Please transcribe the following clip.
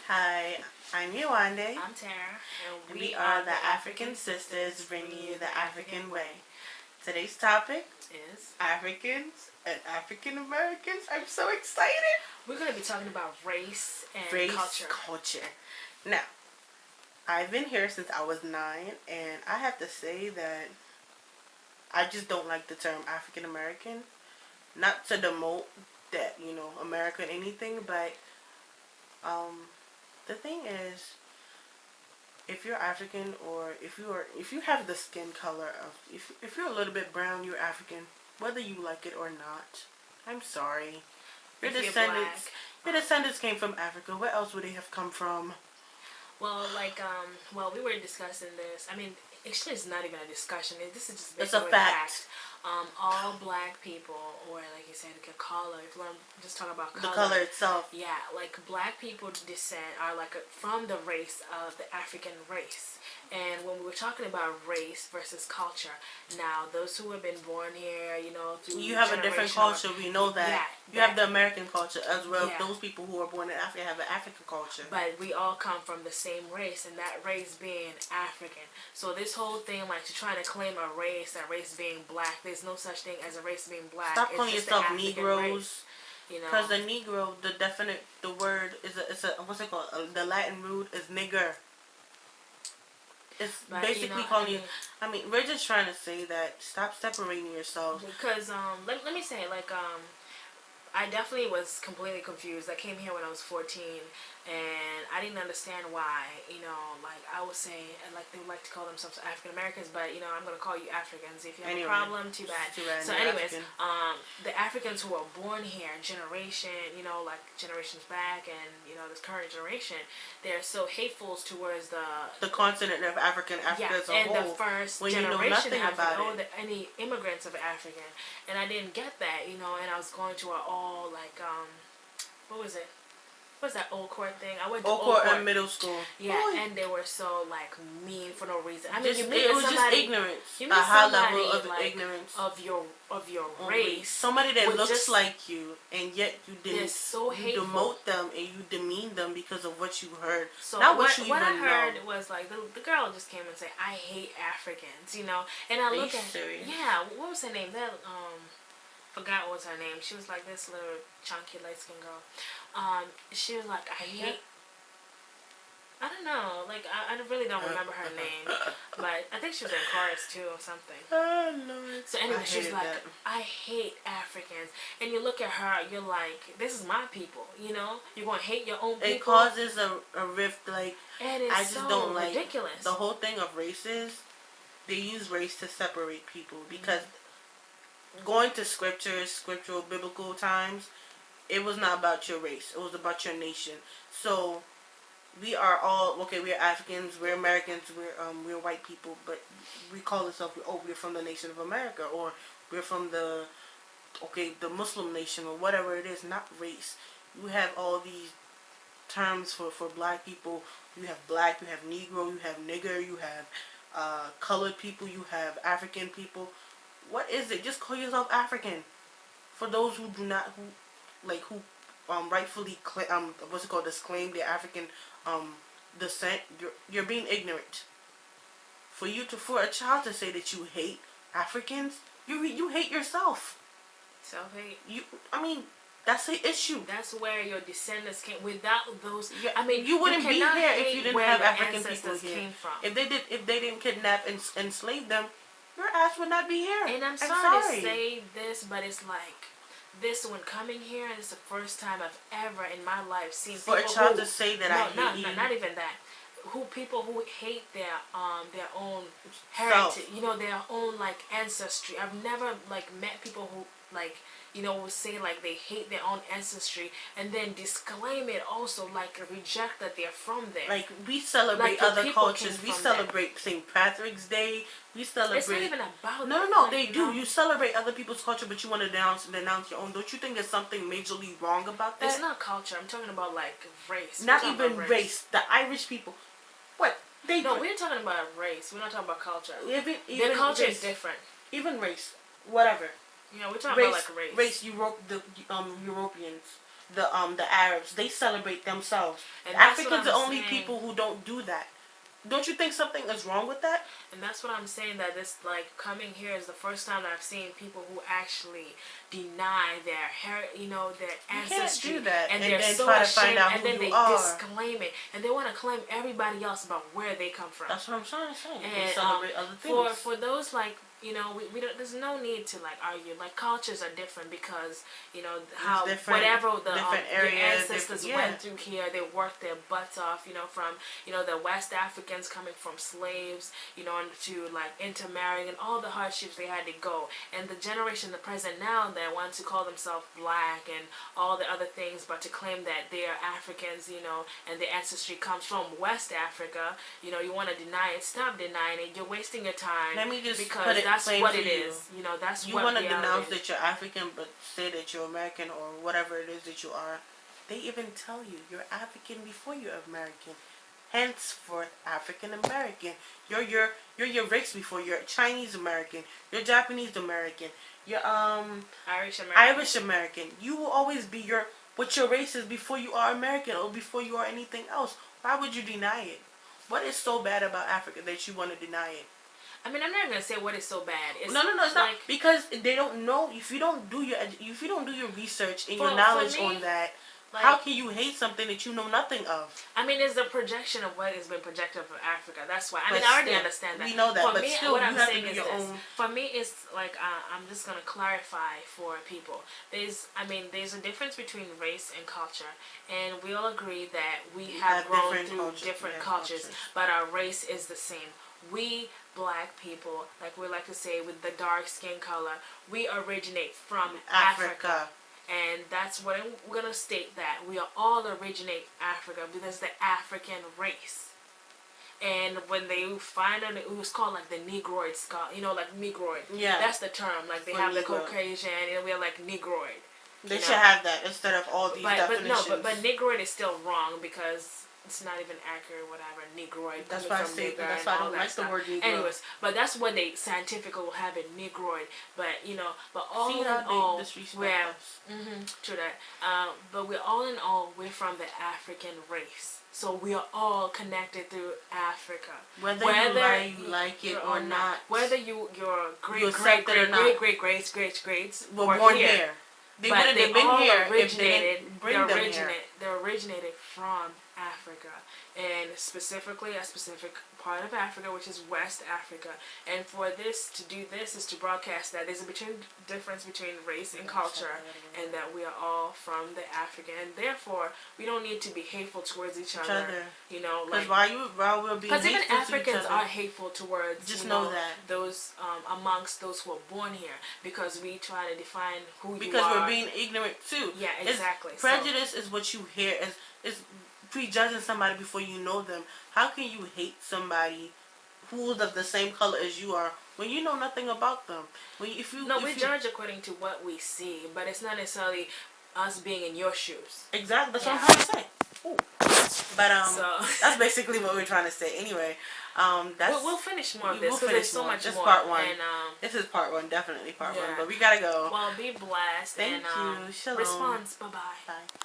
Hi, I'm Yewande. I'm Tara, And we are the African Sisters bringing you the African way. Today's topic is Africans and African Americans. I'm so excited. We're going to be talking about race and culture. Now, I've been here since I was 9, and I have to say that I just don't like the term African American. Not to demote that, America and anything, but the thing is, if you're African, or if you have the skin color of, if you're a little bit brown, you're African, whether you like it or not. I'm sorry. Your descendants came from Africa. Where else would they have come from? Well, we were discussing this. I mean, actually, it's not even a discussion. This is just it's a fact. All black people, or like you said, the color. If we're just talking about color, the color itself. Yeah, like black people descent are from the race of the African race. And when we were talking about race versus culture, now those who have been born here, through you have a different culture. We know that. Yeah, you have the American culture as well. Yeah. Those people who are born in Africa have an African culture. But we all come from the same race, and that race being African. So this whole thing, to try to claim a race, that race being black, there's no such thing as a race being black. Stop calling yourself Negroes. Race, because the Negro, the word is a what's it called? The Latin root is nigger. It's basically calling you. I mean, we're just trying to say that stop separating yourself. Because let me say I definitely was completely confused. I came here when I was 14, and I didn't understand why. I would say, they would like to call themselves African Americans, but I'm going to call you Africans. If you have a problem, too bad. So, anyways, the Africans who were born here, generations back, and this current generation, they're so hateful towards the continent of Africa as a whole. And the first generation of any immigrants of African, and I didn't get that, and I was going to what was it? What's that Old Court thing? I went to Old Court in middle school. Yeah, Boy. And they were so mean for no reason. I mean, it was just ignorance. A high level of ignorance of your race. Somebody that looks like you, and yet you didn't. They're so hateful. You demote them and you demean them because of what you heard. So not what you even I heard know. Was the girl just came and said, "I hate Africans," And I look at serious? Yeah, what was her name? Forgot what was her name. She was like this little chunky light skinned girl. She was like, I hate. I don't know. I really don't remember her name, but I think she was in chorus too or something. Oh no. So anyway, she's like, I hate Africans, and you look at her, you're like, this is my people. You're gonna hate your own people. It causes a rift. And it's I just don't like ridiculous. The whole thing of races. They use race to separate people because. Going to scriptural, biblical times, it was not about your race. It was about your nation. So, we are all, we're Africans, we're Americans, we're white people, but we call ourselves, we're from the nation of America, or we're from the Muslim nation, or whatever it is, not race. You have all these terms for black people. You have black, you have Negro, you have nigger, you have colored people, you have African people. What is it? Just call yourself African. For those who do not, who rightfully disclaim their African descent, you're being ignorant. For a child to say that you hate Africans, you hate yourself. Self-hate. That's the issue. That's where your descendants came. Without those, you wouldn't be here if you didn't have African people here. Came from. If they didn't kidnap and enslave them, your ass would not be here. And I'm sorry to say this, but it's this one coming here, and it's the first time I've ever in my life seen for people a child to say that I hate you. Not even that. People who hate their own heritage, their own ancestry. I've never met people who would say they hate their own ancestry and then disclaim it also, reject that they're from there. We celebrate other cultures. We celebrate St. Patrick's Day. We celebrate. It's not even about No, they do. You celebrate other people's culture, but you want to denounce your own. Don't you think there's something majorly wrong about that? It's not culture. I'm talking about race. Not even race. The Irish people. What? We're talking about race. We're not talking about culture. Even their culture race, is different. Even race. Whatever. We're talking about race. The Europeans. the Arabs, they celebrate themselves. And that's what Africans I'm are only saying. people who don't do that. Don't you think something is wrong with that? And that's what I'm saying, that this, like, coming here is the first time that I've seen people who actually deny their their ancestry. You can't do that and and they're then so try to ashamed, find out and who then you they are. disclaim it, and they want to claim everybody else about where they come from. That's what I'm trying to say. And They celebrate other things. for those, like, we don't. There's no need to, like, argue. Like, cultures are different because how whatever the different your areas, ancestors yeah. went through here, they worked their butts off. From the West Africans coming from slaves, to, like, intermarrying and all the hardships they had to go. And the generation, the present now, that wants to call themselves black and all the other things, but to claim that they are Africans, and their ancestry comes from West Africa. You want to deny it. Stop denying it. You're wasting your time. Let me just because put it that's plain what for it you. is. That's You what want to reality denounce is. that you're African, but say that you're American or whatever it is that you are. They even tell you you're African before you're American. Henceforth, African American. You're your race before you're Chinese American. You're Japanese American. You're Irish American. You will always be what your race is before you are American or before you are anything else. Why would you deny it? What is so bad about Africa that you want to deny it? I mean, I'm not gonna say what is so bad. No, it's not, because they don't know. If you don't do your research and your knowledge on that, like, how can you hate something that you know nothing of? I mean, it's the projection of what has been projected for Africa. That's why. I already understand that. We know that, for but me, still, what you I'm have saying to do is your this. own. For me, it's like I'm just gonna clarify for people. There's a difference between race and culture, and we all agree that we have grown through different cultures, but our race is the same. We black people, like we like to say, with the dark skin color, we originate from Africa. And that's what I'm going to state, that we all originate Africa because the African race. And when they find out, it was called like the Negroid skull, like Negroid. Yeah. That's the term. Like they have the Caucasian, and we are like Negroid. They should have that instead of all these definitions. But Negroid is still wrong because it's not even accurate, whatever. Negroid. That's why I don't like the word Negro. Anyways, but that's what they scientifically will have it, Negroid. But but all in all, true that. But we're all in all, we're from the African race. So we are all connected through Africa. Whether you like it or not. Whether your great greats were born here. They wouldn't have been here if they didn't bring them here. They originated from Africa, and specifically a specific part of Africa, which is West Africa. And for this to do this is to broadcast that there's a difference between race and culture, and that we are all from the Africa, and therefore we don't need to be hateful towards each other. Because while we're being hateful even to Africans each other, are hateful towards just know that those amongst those who are born here, because we try to define who you are. Because we're being ignorant too. Yeah, exactly. Prejudice is what you hear. Is prejudging somebody before you know them. How can you hate somebody who's of the same color as you are when you know nothing about them? We judge according to what we see, but it's not necessarily us being in your shoes. Exactly. That's what I'm trying to say. Ooh. But that's basically what we're trying to say. Anyway, we'll finish more of this because there's so much more. Just part one. And, this is part one, definitely part one. But we gotta go. Well, be blessed. Thank you. Shalom. Response. Bye-bye. Bye.